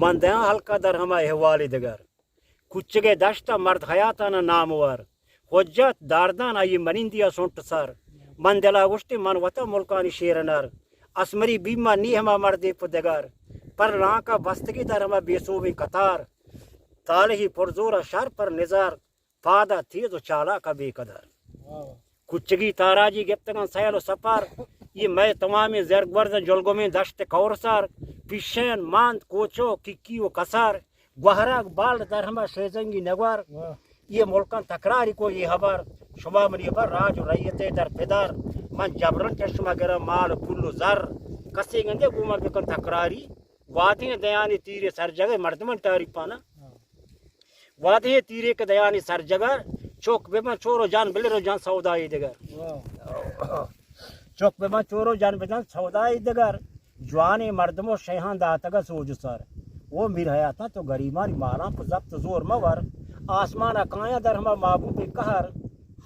مندیاں حلقہ در ہما احوال دگر کچگے دشتہ مرد حیاتانا نامور حجت داردان آئی منندیا سنٹ سر من دلا گشتی من وطا ملکانی شیرنر اسمری بیما نی ہما مردی پدگر پر رانکا بستگی در ہما بیسوبی قطار تالہی پرزورا شر پر نظار پادا تیز و چالا کا بے قدر کچگی تاراجی گپتگان سیل و سپار یہ میں تمامی زرگ ورزن جلگوں میں دشت کورسار پیشین ماند کوچو ککی و کسار گوہراک بال در ہما شیزنگی نگوار یہ ملکان تکراری کو یہ حبر شما منی بر راج و ریت در پدار من جبرن چشمہ گرم مال پل و زر کسی گندے گومر بکن تکراری وادی دیانی تیرے سر جگہ مردمن تاری پانا وادی تیرے کے دیانی سر جگہ چوک بے من چورو جان بلرو جان سودائی دگر چوک بے من چورو جان بلرو جان سودائی دگر جوانی مردمو شیحان داتگا سوج سر وہ میر حیاتا تو گریمانی مالا پو ضبط زور مور آسمان اکایا در ہما محبوب قہر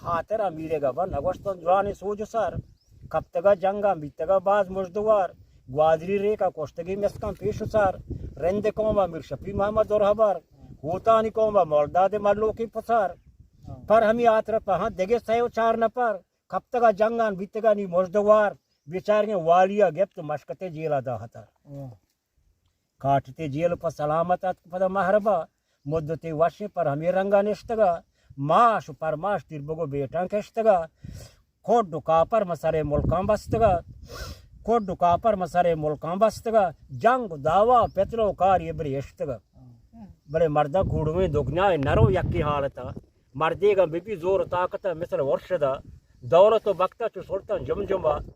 حاترہ میرے گا بر نگوشتن جوانی سوج سر کبتگا جنگا بیتگا باز مجدوار گوادری ریکا کشتگی مسکن پیش سر رند قوما میر شفی محمد در حبر ہوتانی قوما مولداد ملو کی پسر پر ہمی آتر پہاں دگے سیو چار نپر کبتگا جنگان بیتگا نی مجدوار بیچاریں والیا گپت مشکتے جیلا دا حتر کاٹتے جیل پر سلامت پدا محربا مدتی وشی پر ہمیں رنگا نشتگا ماش پر ماش تیر بگو بیٹان کشتگا کھوٹ ڈکا پر مسارے ملکان بستگا کھوٹ ڈکا پر مسارے ملکان بستگا جنگ دعویٰ پترو کار یہ بری اشتگا بڑے مردہ گھوڑویں دگنیا نرو یکی حالتا مردے گا بی زور طاقتا مثل ورشدہ دولت و بکتا چو سلطان جمجمہ